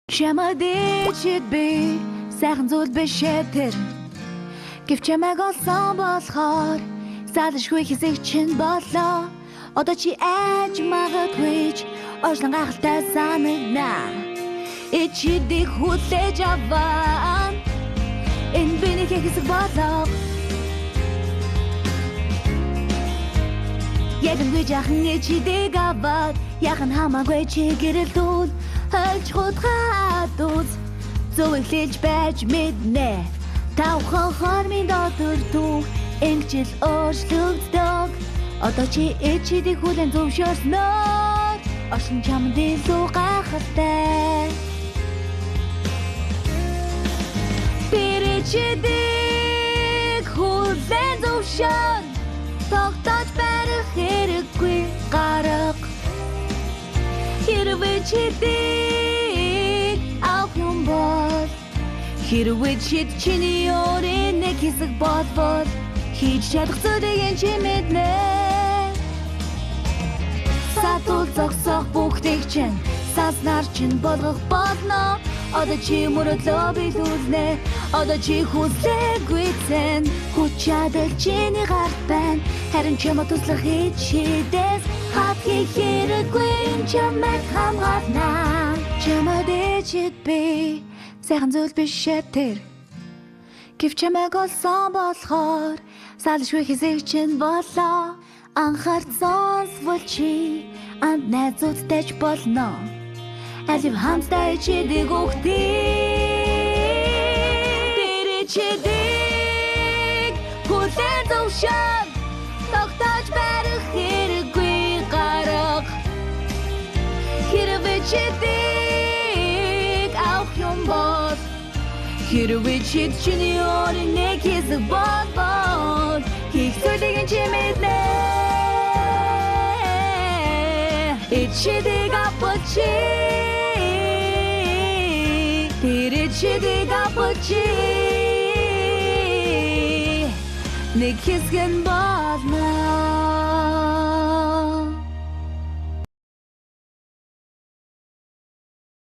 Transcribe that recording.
Чамайг чид би сайхан зүйл биш тэр гэвч чамайг олсон болохоор салшгүй хэсэг чинь болоо одоо чи аж магадгүй ч ожлон гахалтай санагна ичидийг хүлээж аваа энэ биний хэсэг болоо яггүй жахан ичидийг аваад яхан хамаагүй чи гэрэлдүүл хölж хутгаад үз зөв эхлэж байж мэднэ тавхан хормын дотор түүх ингэжил өөрчлөгддөг одоо чи ичидийг хүлэн зөвшөөрснөөр оршин чамд илүү гайхалтай би ичидийг хүлэн зөвшөөр тогтож барих хэрэггүй гарах Хэрвээ чидийг авах юм бол хэрвээ чид чиний өөрийн нэг хэсэг болбол хийж чадах зүйлийг чи мэднэ Сатул зогсох бүгдийг чинь саснаар чинь болгох болно одоо чи мөрөдлөө билүүлнэ одоо чи хүслээгүй зэн хүч чадал чиний гарт байна харин чамд туслах хичээдээс хатхи хэрэггүй чамд хамгаална чамд чид би сайхан зүйл биш тэр гэвч чамайг олсон болохоор салшгүй хэсэг чинь болоо анхаарч сонсвол чи анд найзуудтай ч болно Алив хамстай чидийг ухтээ чидийг хүлэн зөвшөөр тогтож барих хэрэггүй гарах хэрвээ чидийг авах юм бол хэрвээ чид чиний өөрийн нэг хэсэг болбол хийх зүйлийг чи мэднэ Ичидийг авчи Ичидийг авчи нэг хэсэг нь болно